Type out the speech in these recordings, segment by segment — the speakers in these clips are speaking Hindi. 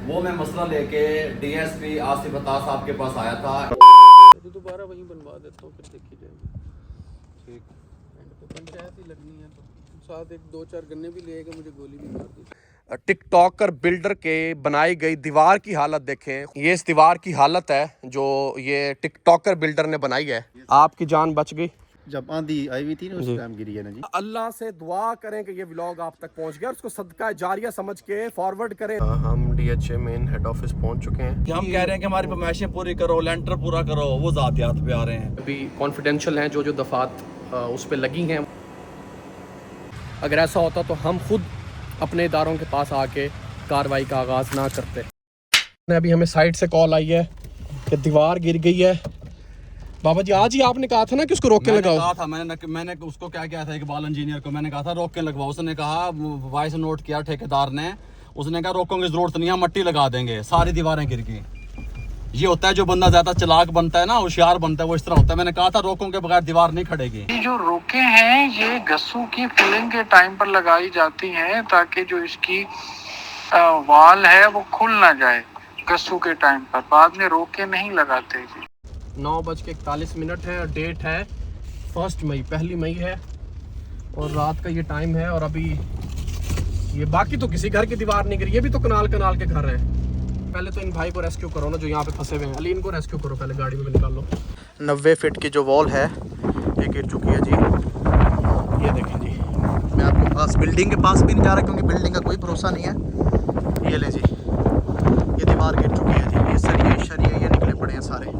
वो मैं मसला लेके डीएसपी आसिफ अता साहब के पास आया था। तो दोबारा वहीं बनवा देता हूँ, फिर देखी जाएगी। ठीक। एंड पे पंचायत ही लगनी है तो साथ एक दो चार गन्ने भी ले आएगा, मुझे गोली भी मार दी। टिकटॉकर बिल्डर के बनाई गई दीवार की हालत देखें। ये इस दीवार की हालत है जो ये टिकटॉकर बिल्डर ने बनाई है। आपकी जान बच गई। जब आंधी आई हुई थी ना उस टाइम गिरी है ना जी। अल्लाह से दुआ करें कि ये व्लॉग आप तक पहुंच गया, उसको सदका जारिया समझ के फॉरवर्ड करें। हम डीएचए मेन हेड ऑफिस पहुंच चुके हैं। हम कह रहे हैं कि हमारी फरमाइशें पूरी करो, लेंटर पूरा करो, वो ज़ातियात पे आ रहे हैं। अभी कॉन्फिडेंशियल हैं जो दफात उस पर लगी हैं। अगर ऐसा होता तो हम खुद अपने इदारों के पास आके कार्रवाई का आगाज़ ना करते। अभी हमें साइड से कॉल आई है कि दीवार गिर गई है। बाबा जी आज ही आपने कहा था ना कि उसको रोक के लगाओ। कहा था मैंने उसको क्या किया था, इकबाल इंजीनियर को मैंने कहा था रोक के लगवाओ। उसने कहा, वॉइस नोट किया ठेकेदार ने, उसने कहा रोकों की जरूरत नहीं है, मट्टी लगा देंगे, सारी दीवारें गिर गई। ये होता है जो बंदा ज्यादा चालाक बनता है ना, होशियार बनता है, वो इस तरह होता है। मैंने कहा था रोकों के बगैर दीवार नहीं खड़ेगी। ये जो रोके हैं ये गस्सू की फिलिंग के टाइम पर लगाई जाती हैं ताकि जो इसकी वाल है वो खुल ना जाए गस्सू के टाइम पर। बाद में रोके नहीं लगाते। 9:41 है और डेट है 1 मई, 1 मई है और रात का ये टाइम है। और अभी ये बाकी तो किसी घर की दीवार नहीं गिरी, ये भी तो कनाल के घर हैं। पहले तो इन भाई को रेस्क्यू करो ना जो यहाँ पे फंसे हुए हैं। अली इनको रेस्क्यू करो, पहले गाड़ी में निकाल लो। 90 फीट की जो वॉल है ये गिर चुकी है जी। ये देखें जी, मैं आपके पास बिल्डिंग के पास भी नहीं जा रहा क्योंकि बिल्डिंग का कोई भरोसा नहीं है। ये ले जी, ये दीवार गिर चुकी है जी। ये सरिये शरिये ये निकले पड़े हैं सारे।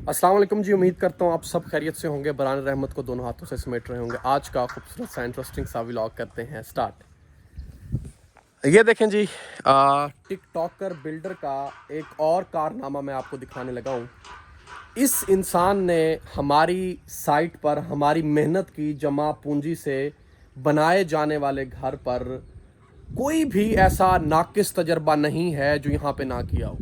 अस्सलाम वालेकुम जी, उम्मीद करता हूँ आप सब खैरियत से होंगे, बरान रहमत को दोनों हाथों से समेट रहे होंगे। आज का खूबसूरत सा इंटरेस्टिंग सा व्लॉग करते हैं स्टार्ट। ये देखें जी, टिकटॉकर बिल्डर का एक और कारनामा मैं आपको दिखाने लगा हूँ। इस इंसान ने हमारी साइट पर हमारी मेहनत की जमा पूंजी से बनाए जाने वाले घर पर कोई भी ऐसा नाकिस तजर्बा नहीं है जो यहाँ पे ना किया हो।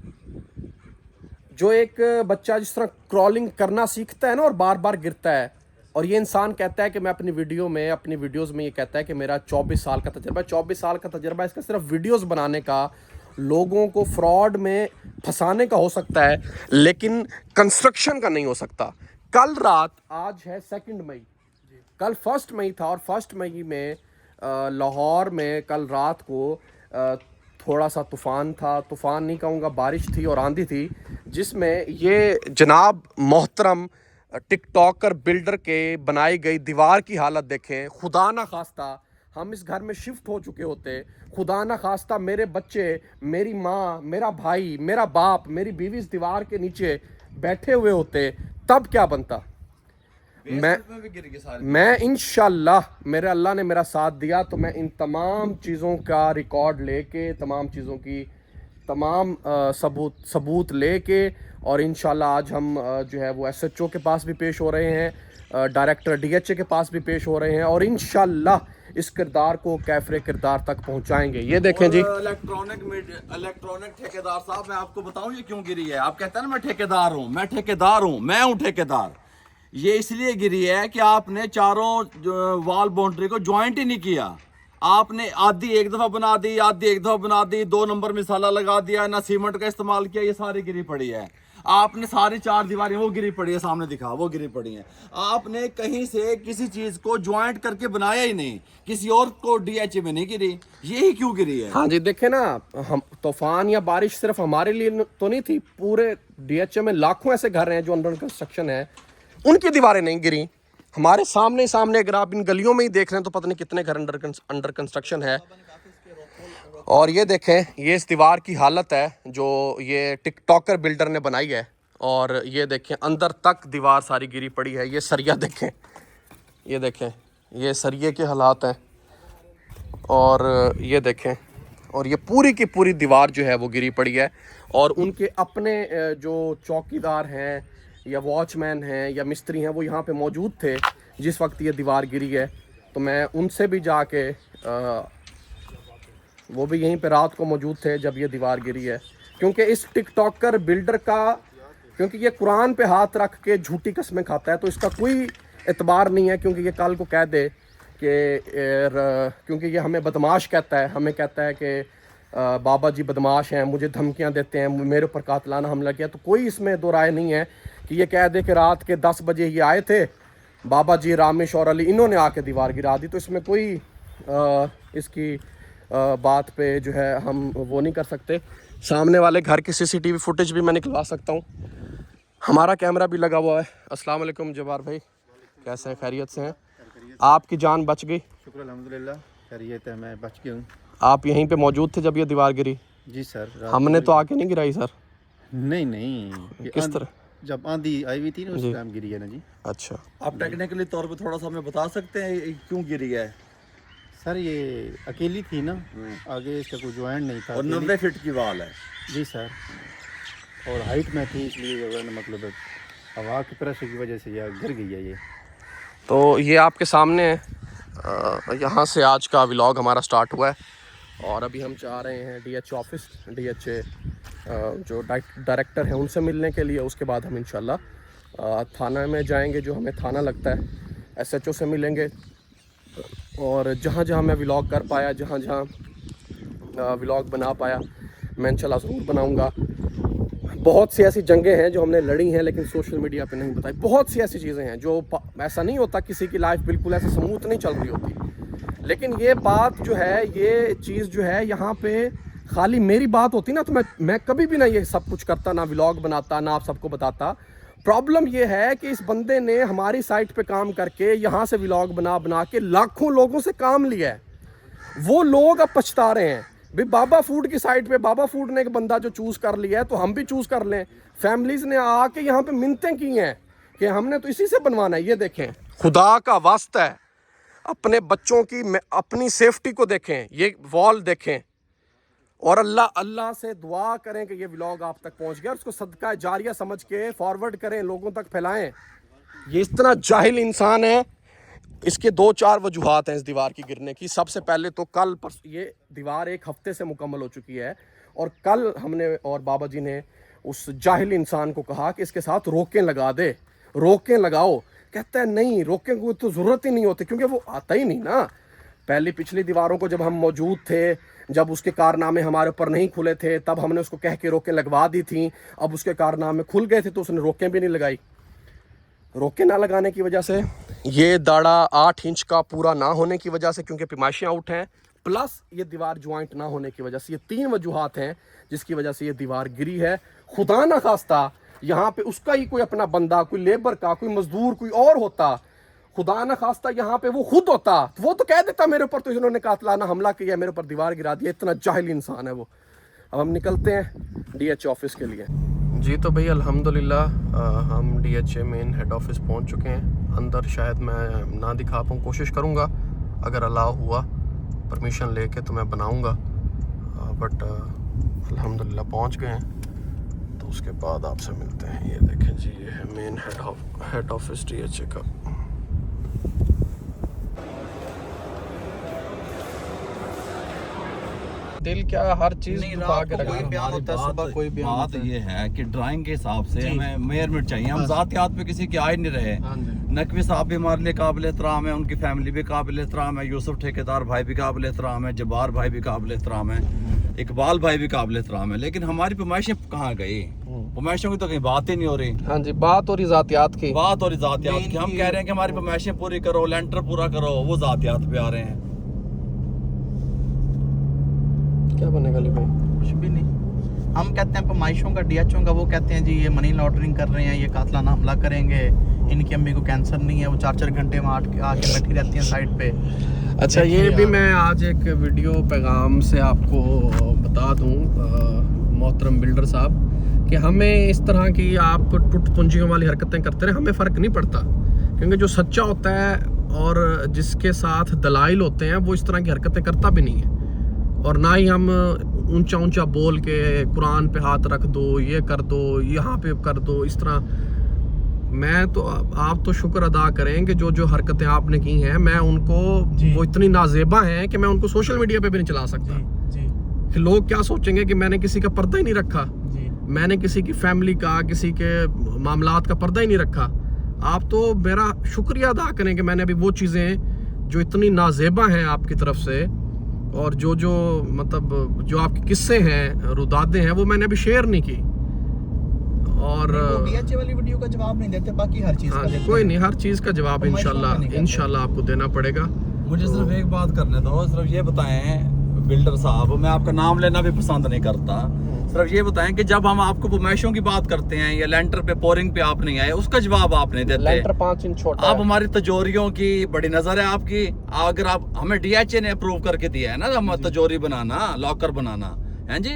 जो एक बच्चा जिस तरह क्रॉलिंग करना सीखता है ना और बार बार गिरता है, और ये इंसान कहता है कि मैं अपनी वीडियोज़ में ये कहता है कि मेरा 24 साल का तजर्बा है। 24 साल का तजर्बा इसका सिर्फ वीडियोज़ बनाने का, लोगों को फ्रॉड में फंसाने का हो सकता है, लेकिन कंस्ट्रक्शन का नहीं हो सकता। कल रात, आज है 2 मई, कल 1 मई था और 1 मई में लाहौर में कल रात को थोड़ा सा तूफ़ान था। तूफ़ान नहीं कहूँगा, बारिश थी और आंधी थी, जिसमें ये जनाब मोहतरम टिकटॉकर बिल्डर के बनाई गई दीवार की हालत देखें। खुदा ना खास्ता हम इस घर में शिफ्ट हो चुके होते, खुदा ना खास्ता मेरे बच्चे, मेरी माँ, मेरा भाई, मेरा बाप, मेरी बीवी इस दीवार के नीचे बैठे हुए होते, तब क्या बनता। मैं इंशाल्लाह, मेरे अल्लाह ने मेरा साथ दिया तो मैं इन तमाम चीज़ों का रिकॉर्ड लेके, तमाम चीज़ों की तमाम सबूत लेके, और इंशाल्लाह आज हम जो है वो एसएचओ के पास भी पेश हो रहे हैं, डायरेक्टर डीएचए के पास भी पेश हो रहे हैं, और इंशाल्लाह इस किरदार को कैफरे किरदार तक पहुंचाएंगे। ये देखें जी, इलेक्ट्रॉनिक ठेकेदार साहब, मैं आपको बताऊं ये क्यों गिरी है। आप कहते हैं ना मैं ठेकेदार हूँ, मैं हूँ ठेकेदार। ये इसलिए गिरी है कि आपने चारों वॉल बाउंड्री को ज्वाइंट ही नहीं किया। आपने आधी एक दफा बना दी, आधी एक दफा बना दी, 2 नंबर मिसाला लगा दिया, ना सीमेंट का इस्तेमाल किया, ये सारी गिरी पड़ी है। आपने सारी 4 दीवारें वो गिरी पड़ी है, सामने दिखा, वो गिरी पड़ी है। आपने कहीं से किसी चीज को ज्वाइंट करके बनाया ही नहीं, किसी और को डीएचए में नहीं गिरी, यही क्यों गिरी है। हाँ जी, देखे ना, हम तूफान या बारिश सिर्फ हमारे लिए तो नहीं थी, पूरे डीएचए में लाखों ऐसे घर हैं जो अंडर कंस्ट्रक्शन है, उनकी दीवारें नहीं गिरी। हमारे सामने अगर आप इन गलियों में ही देख रहे हैं तो पता नहीं कितने घर अंडर कंस्ट्रक्शन है। और ये देखें, ये इस दीवार की हालत है जो ये टिकटॉकर बिल्डर ने बनाई है। और ये देखें अंदर तक दीवार सारी गिरी पड़ी है। ये सरिया देखें, ये देखें, ये सरिये के हालात हैं। और ये देखें, और ये पूरी की पूरी दीवार जो है वो गिरी पड़ी है। और उनके अपने जो चौकीदार हैं या वॉचमैन हैं या मिस्त्री हैं वो यहाँ पे मौजूद थे जिस वक्त ये दीवार गिरी है। तो मैं उनसे भी जाके वो भी यहीं पे रात को मौजूद थे जब ये दीवार गिरी है। क्योंकि इस टिकटॉकर बिल्डर का, क्योंकि ये कुरान पे हाथ रख के झूठी कस्में खाता है, तो इसका कोई एतबार नहीं है, क्योंकि ये कल को कह दे कि क्योंकि ये हमें बदमाश कहता है, हमें कहता है कि बाबा जी बदमाश हैं, मुझे धमकियां देते हैं, मेरे ऊपर कातलाना हमला किया। तो कोई इसमें दो राय नहीं है कि ये कह दे कि रात के 10 बजे ये आए थे बाबा जी, रामेश और अली, इन्होंने आके दीवार गिरा दी। तो इसमें कोई इसकी बात पे जो है हम वो नहीं कर सकते। सामने वाले घर की CCTV फुटेज भी मैं निकलवा सकता हूँ, हमारा कैमरा भी लगा हुआ है। अस्सलाम वालेकुम जब्बार भाई, कैसे हैं, खैरियत से हैं? आपकी जान बच गई? शुक्र अल्हम्दुलिल्लाह, खैरियत है, मैं बच गया हूँ। आप यहीं पे मौजूद थे जब ये दीवार गिरी? जी सर। हमने तो आके नहीं गिराई सर। नहीं, किस तरह? जब आंधी आई हुई थी ना, उस टाइम गिरी है ना जी। अच्छा, आप टेक्निकली तौर पे थोड़ा सा हमें बता सकते हैं ये क्यों गिरी है? सर ये अकेली थी ना, आगे इसका कोई ज्वाइंट नहीं था। और 90 फीट की वाल है। जी सर, और हाइट में थी, इसलिए मतलब हवा की प्रेशर की वजह से यह गिर गई है ये। तो ये आपके सामने है, यहाँ से आज का व्लॉग हमारा स्टार्ट हुआ है और अभी हम जा रहे हैं DH ऑफिस, DH जो डायरेक्टर हैं उनसे मिलने के लिए। उसके बाद हम इंशाल्लाह थाना में जाएंगे, जो हमें थाना लगता है, SHO से मिलेंगे। और जहाँ जहाँ मैं व्लॉग कर पाया, जहाँ जहाँ व्लॉग बना पाया, मैं इंशाल्लाह ज़रूर बनाऊँगा। बहुत सी ऐसी जंगें हैं जो हमने लड़ी हैं लेकिन सोशल मीडिया पे नहीं बताई। बहुत सी ऐसी चीज़ें हैं जो ऐसा नहीं होता, किसी की लाइफ बिल्कुल ऐसे स्मूथ नहीं चल रही होती, लेकिन ये बात जो है, ये चीज़ जो है, यहाँ पे खाली मेरी बात होती ना तो मैं कभी भी ना ये सब कुछ करता, ना व्लॉग बनाता, ना आप सबको बताता। प्रॉब्लम ये है कि इस बंदे ने हमारी साइट पे काम करके यहाँ से व्लॉग बना के लाखों लोगों से काम लिया है। वो लोग अब पछता रहे हैं। भाई बाबा फूड की साइट पे बाबा फूड ने एक बंदा जो चूज कर लिया है तो हम भी चूज कर लें। फैमिलीज ने आके यहाँ पे मिन्नतें की हैं कि हमने तो इसी से बनवाना है। ये देखें, खुदा का वास्ता है, अपने बच्चों की, अपनी सेफ्टी को देखें, ये वॉल देखें और अल्लाह से दुआ करें कि ये व्लॉग आप तक पहुंच गया और उसको सदका जारिया समझ के फॉरवर्ड करें, लोगों तक फैलाएं। ये इतना जाहिल इंसान है। इसके 2-4 वजूहात हैं इस दीवार की गिरने की। सबसे पहले तो कल ये दीवार 1 हफ्ते से मुकम्मल हो चुकी है और कल हमने और बाबा जी ने उस जाहिल इंसान को कहा कि इसके साथ रोकें लगा दे, रोकें लगाओ। कहता है नहीं, रोकें को तो ज़रूरत ही नहीं होती, क्योंकि वो आता ही नहीं ना। पहली पिछली दीवारों को जब हम मौजूद थे, जब उसके कारनामे हमारे ऊपर नहीं खुले थे, तब हमने उसको कह के रोकें लगवा दी थी। अब उसके कारनामे खुल गए थे तो उसने रोकें भी नहीं लगाई। रोके ना लगाने की वजह से, ये दाड़ा 8 इंच का पूरा ना होने की वजह से, क्योंकि पैमाइशियाँ आउट हैं, प्लस ये दीवार ज्वाइंट ना होने की वजह से, ये 3 वजूहात हैं जिसकी वजह से ये दीवार गिरी है। खुदा ना खास्ता यहाँ पे उसका ही कोई अपना बंदा, कोई लेबर का, कोई मजदूर, कोई और होता, खुदा ना खास्ता यहाँ पे वो खुद होता तो वो तो कह देता मेरे ऊपर तो इन्होंने कातलाना हमला किया, मेरे ऊपर दीवार गिरा दिया। इतना जाहिल इंसान है वो। अब हम निकलते हैं DH ऑफिस के लिए। जी तो भैया अल्हम्दुलिल्लाह हम DH मेन हेड ऑफिस पहुंच चुके हैं। अंदर शायद मैं ना दिखा पाऊँ, कोशिश करूंगा, अगर अलाउ हुआ परमिशन लेके तो मैं बनाऊंगा, बट अल्हम्दुलिल्लाह पहुंच गए हैं। तो उसके बाद आपसे मिलते हैं। ये देखें जी, ये है मेन हेड ऑफिस DH का। दिल क्या हर चीज दुखा के रखा। कोई बयान होता है सुबह, कोई बयान बात ये है कि ड्राइंग के हिसाब से हमें मेजरमेंट चाहिए। हम ज़ातियात पे किसी के आए नहीं रहे। नकवी साहब भी हमारे लिए काबिल एहतराम है, उनकी फैमिली भी काबिल एहतराम है, यूसुफ ठेकेदार भाई भी काबिल एहतराम है, जब्बार भाई भी काबिल एहतराम है, इकबाल भाई भी काबिल एहतराम है। लेकिन हमारी पैमाइशें कहाँ गई? पैमाइशों की तो कहीं बात ही नहीं हो रही। हाँ जी, बात हो रही ज़ातियात की, बात हो रही ज़ातियात की। हम कह रहे हैं कि हमारी पैमाइशें पूरी करो, लेंटर पूरा करो, वो ज़ातियात पे आ रहे हैं। क्या बनेगा भाई? कुछ भी नहीं। हम कहते हैं पैमाइशों का, DHO का, वो कहते हैं जी ये मनी लॉन्ड्रिंग कर रहे हैं, ये कातलाना हमला करेंगे, इनकी अम्मी को कैंसर नहीं है, वो 4-4 घंटे में आके बैठी रहती हैं साइड पे। अच्छा, ये भी मैं आज एक वीडियो पैगाम से आपको बता दूं मोहतरम बिल्डर साहब कि हमें इस तरह की आप टुट पुंजियों वाली हरकतें करते रहे, हमें फ़र्क नहीं पड़ता, क्योंकि जो सच्चा होता है और जिसके साथ दलाइल होते हैं वो इस तरह की हरकतें करता भी नहीं है। और ना ही हम ऊंचा ऊंचा बोल के कुरान पे हाथ रख दो, ये कर दो, यहाँ पे कर दो, इस तरह। मैं तो आप तो शुक्र अदा करें कि जो जो हरकतें आपने की हैं, मैं उनको, वो इतनी नाजेबा हैं कि मैं उनको सोशल मीडिया पे भी नहीं चला सकता। जी। कि लोग क्या सोचेंगे कि मैंने किसी का पर्दा ही नहीं रखा, जी। मैंने किसी की फैमिली का, किसी के मामलात का पर्दा ही नहीं रखा। आप तो मेरा शुक्रिया अदा करें कि मैंने अभी वो चीज़ें जो इतनी नाजेबा हैं आपकी तरफ से, और जो मतलब जो आपके किस्से हैं, रुदादे हैं, वो मैंने अभी शेयर नहीं की। और डीएचए वाली वीडियो का जवाब नहीं देते, बाकी हर चीज़ हाँ, का देते कोई हैं। नहीं, हर चीज़ का जवाब इंशाल्लाह आपको देना पड़ेगा। मुझे सिर्फ एक बात करने दो, सिर्फ ये बताएं बिल्डर साहब, मैं आपका नाम लेना भी पसंद नहीं करता, सिर्फ ये बताएं कि जब हम आपको बुमैशों की बात करते हैं या लेंटर पे पोरिंग पे आप नहीं आए, उसका जवाब आप नहीं देते। लेंटर 5 इंच छोटा आप है। हमारी तजोरियों की बड़ी नजर है आपकी। अगर आप हमें डीएचए ने अप्रूव करके दिया है ना हम तजोरी बनाना, लॉकर बनाना, हैं जी,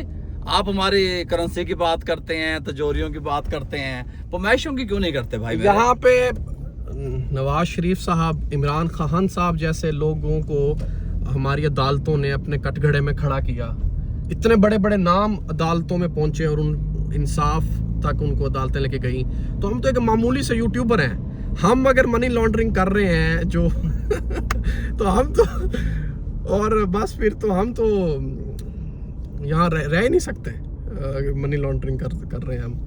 आप हमारी करेंसी की बात करते हैं, तजोरियों की बात करते हैं, बुमैशों की क्यों नहीं करते भाई? यहाँ पे नवाज शरीफ साहब, इमरान खान साहब जैसे लोगों को हमारी अदालतों ने अपने कटघरे में खड़ा किया। इतने बड़े बड़े नाम अदालतों में पहुंचे और उन इंसाफ तक उनको अदालतें लेके गई। तो हम तो एक मामूली से यूट्यूबर हैं, हम अगर मनी लॉन्ड्रिंग कर रहे हैं जो तो हम तो, और बस फिर तो हम तो यहाँ रह ही नहीं सकते। मनी लॉन्ड्रिंग कर रहे हैं हम।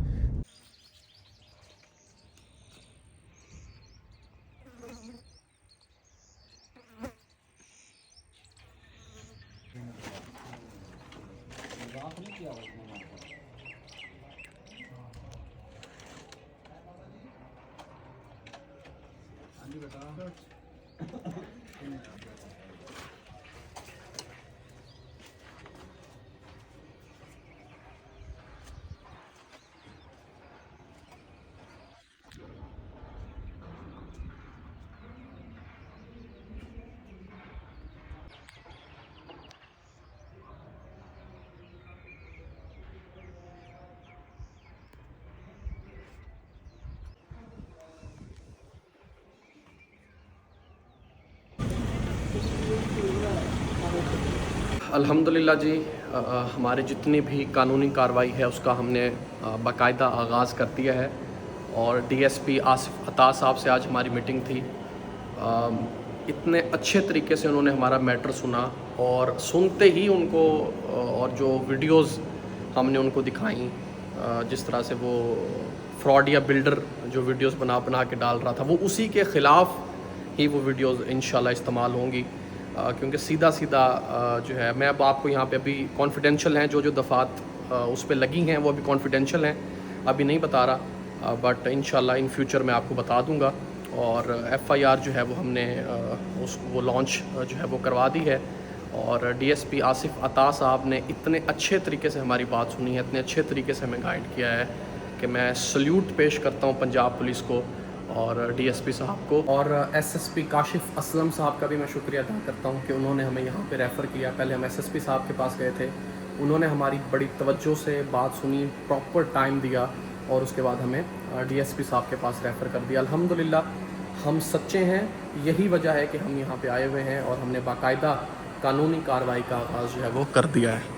अल्हम्दुलिल्लाह जी, हमारे जितनी भी कानूनी कार्रवाई है उसका हमने बाकायदा आगाज़ कर दिया है। और डीएसपी आसिफ अता साहब से आज हमारी मीटिंग थी। इतने अच्छे तरीके से उन्होंने हमारा मैटर सुना, और सुनते ही उनको और जो वीडियोस हमने उनको दिखाई, जिस तरह से वो फ्रॉड या बिल्डर जो वीडियोस बना के डाल रहा था, वो उसी के ख़िलाफ़ ही वो वीडियोस इंशाल्लाह इस्तेमाल होंगी। क्योंकि सीधा जो है, मैं अब आपको यहाँ पे अभी कॉन्फिडेंशियल हैं, जो दफ़ात उस पर लगी हैं वो अभी कॉन्फिडेंशियल हैं, अभी नहीं बता रहा, बट इंशाल्लाह इन फ्यूचर मैं आपको बता दूँगा। और एफआईआर जो है वो हमने वो लॉन्च जो है वो करवा दी है। और डीएसपी आसिफ अता साहब ने इतने अच्छे तरीके से हमारी बात सुनी है, इतने अच्छे तरीके से हमें गाइड किया है कि मैं सल्यूट पेश करता हूँ पंजाब पुलिस को और डीएसपी साहब को। और एसएसपी काशिफ असलम साहब का भी मैं शुक्रिया अदा करता हूँ कि उन्होंने हमें यहाँ पे रेफ़र किया। पहले हम एसएसपी साहब के पास गए थे, उन्होंने हमारी बड़ी तवज्जो से बात सुनी, प्रॉपर टाइम दिया, और उसके बाद हमें डीएसपी साहब के पास रेफ़र कर दिया। अल्हम्दुलिल्लाह हम सच्चे हैं, यही वजह है कि हम यहाँ पर आए हुए हैं, और हमने बाकायदा कानूनी कार्रवाई का आगाज़ जो है वो कर दिया है।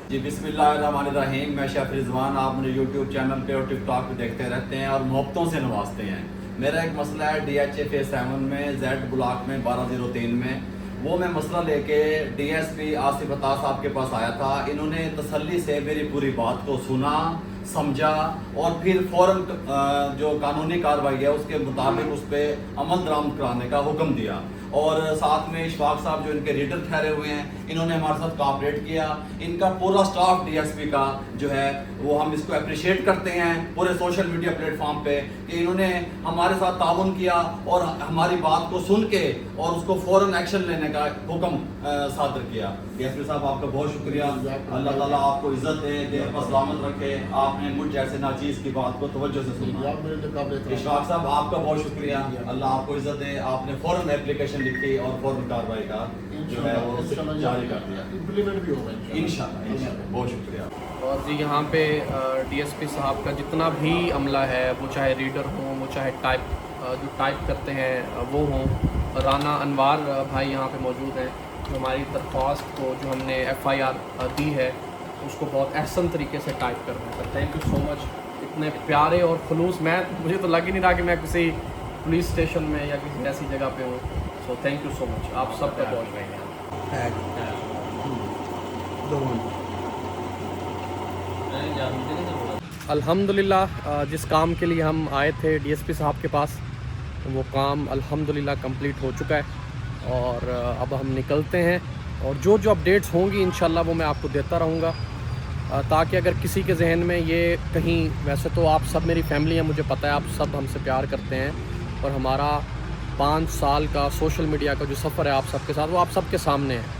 जी बिस्मिल्लाहिर्रहमानिर्रहीम, मैं शेफ रिजवान, आप मेरे यूट्यूब चैनल पे और टिकटॉक पे देखते रहते हैं और मोहब्बतों से नवाजते हैं। मेरा एक मसला है DHA फेज 7 में जेड ब्लॉक में 1203 में, वो मैं मसला लेके डीएसपी आसिफ अता साहब के पास आया था। इन्होंने तसल्ली से मेरी पूरी बात को सुना, समझा, और फिर फ़ौरन जो कानूनी कार्रवाई है उसके मुताबिक उस पर अमल दरामद कराने का हुक्म दिया। और साथ में इशफाक साहब जो इनके रीडर ठहरे हुए हैं, इन्होंने हमारे साथ कोऑपरेट किया। इनका पूरा स्टाफ डीएसपी का जो है वो हम इसको अप्रिशिएट करते हैं पूरे सोशल मीडिया प्लेटफॉर्म पे कि इन्होंने हमारे साथ ताउन किया और हमारी बात को सुन के और उसको फ़ौरन एक्शन लेने का हुक्म सादर किया। डीएसपी साहब आपका बहुत शुक्रिया, अल्लाह ताला आपको इज्जत दे, देह पर सलामत रखे। आपने मुझ जैसे नाचीज़ की बात को तवज्जो से सुना। इशफाक साहब आपका बहुत शुक्रिया, अल्लाह आपको इज्जत दे। आपने फ़ौरन एप्लीकेशन लिखी और फौरन कार्रवाई का जो है वो जारी कर दिया, इम्प्लीमेंट भी होगा इंशाल्लाह। बहुत शुक्रिया। और जी यहाँ पे डीएसपी साहब का जितना भी अमला है, वो चाहे रीडर हों, वो चाहे जो टाइप करते हैं वो हों, राना अनवार भाई यहाँ पे मौजूद हैं, जो हमारी दरख्वास्त को जो हमने एफआईआर दी है उसको बहुत अहसन तरीके से टाइप कर रहे हैं। थैंक यू सो मच, इतने प्यारे और खुलूस। मुझे तो लग ही नहीं रहा कि मैं किसी पुलिस स्टेशन में या किसी ऐसी जगह पे हूँ। So thank you so much, आप सबका बहुत शुक्रिया। अल्हम्दुलिल्लाह जिस काम के लिए हम आए थे डीएसपी साहब के पास, वो काम अल्हम्दुलिल्लाह कंप्लीट हो चुका है और अब हम निकलते हैं। और जो जो अपडेट्स होंगी इंशाल्लाह वो मैं आपको देता रहूँगा, ताकि अगर किसी के जहन में ये कहीं, वैसे तो आप सब मेरी फैमिली है, मुझे पता है आप सब हमसे प्यार करते हैं और हमारा 5 साल का सोशल मीडिया का जो सफ़र है आप सबके साथ, वो आप सबके सामने है।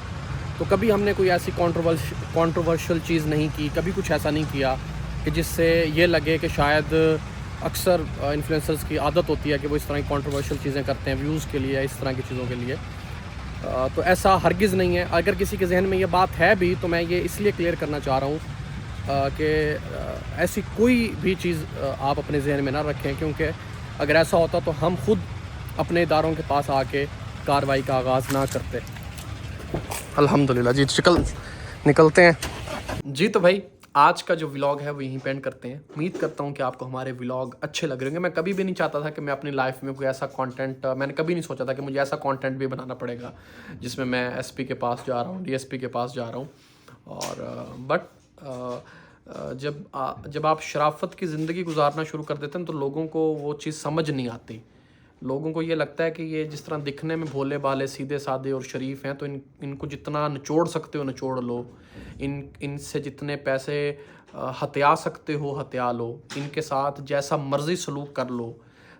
तो कभी हमने कोई ऐसी कंट्रोवर्शियल चीज़ नहीं की, कभी कुछ ऐसा नहीं किया कि जिससे ये लगे कि शायद अक्सर इन्फ्लुएंसर्स की आदत होती है कि वो इस तरह की कंट्रोवर्शियल चीज़ें करते हैं व्यूज़ के लिए, इस तरह की चीज़ों के लिए। तो ऐसा हरगिज़ नहीं है। अगर किसी के जहन में ये बात है भी तो मैं ये इसलिए क्लियर करना चाह रहा हूँ कि ऐसी कोई भी चीज़ आप अपने जहन में ना रखें, क्योंकि अगर ऐसा होता तो हम खुद अपने इदारों के पास आके कार्रवाई का आगाज़ ना करते। अल्हम्दुलिल्लाह जी, निकलते हैं जी। तो भाई आज का जो व्लॉग है वो यहीं पे एंड करते हैं। उम्मीद करता हूँ कि आपको हमारे व्लॉग अच्छे लग रहे होंगे। मैं कभी भी नहीं चाहता था कि मैं अपनी लाइफ में कोई ऐसा कंटेंट, मैंने कभी नहीं सोचा था कि मुझे ऐसा कंटेंट भी बनाना पड़ेगा जिसमें मैं एसपी के पास जा रहा हूँ, डीएसपी के पास जा रहा हूँ। और बट जब आप शराफत की ज़िंदगी गुजारना शुरू कर देते हैं तो लोगों को वो चीज़ समझ नहीं आती। लोगों को ये लगता है कि ये जिस तरह दिखने में भोले भाले सीधे साधे और शरीफ हैं, तो इनको जितना निचोड़ सकते हो निचोड़ लो, इनसे जितने पैसे हत्या सकते हो हत्या लो, इनके साथ जैसा मर्जी सलूक कर लो।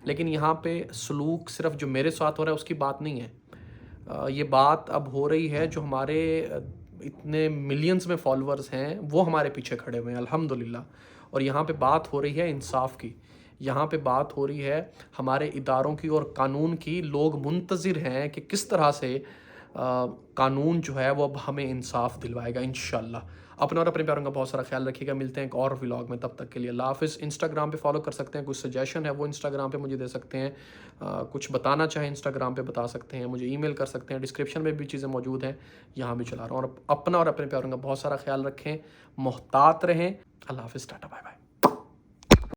लेकिन यहाँ पे सलूक सिर्फ जो मेरे साथ हो रहा है उसकी बात नहीं है। ये बात अब हो रही है जो हमारे इतने मिलियंस में फॉलोअर्स हैं वो हमारे पीछे खड़े हुए हैं अल्हम्दुलिल्लाह। और यहाँ पे बात हो रही है इंसाफ की, यहाँ पे बात हो रही है हमारे इदारों की और कानून की। लोग मुंतज़िर हैं कि किस तरह से कानून जो है वो अब हमें इंसाफ दिलवाएगा इंशाल्लाह। अपने और अपने प्यारों का बहुत सारा ख्याल रखिएगा। मिलते हैं एक और व्लॉग में, तब तक के लिए अल्लाह हाफ़िज़। इंस्टाग्राम पे फॉलो कर सकते हैं, कुछ सजेशन है वो इंस्टाग्राम पे मुझे दे सकते हैं, कुछ बताना चाहें इंस्टाग्राम पे बता सकते हैं, मुझे ईमेल कर सकते हैं। डिस्क्रिप्शन में भी चीज़ें मौजूद हैं, यहाँ भी चला रहा हूँ। और अपना और अपने प्यारों का बहुत सारा ख्याल रखें, मोहतात रहें। अल्लाह हाफ़िज़, टाटा बाय बाय।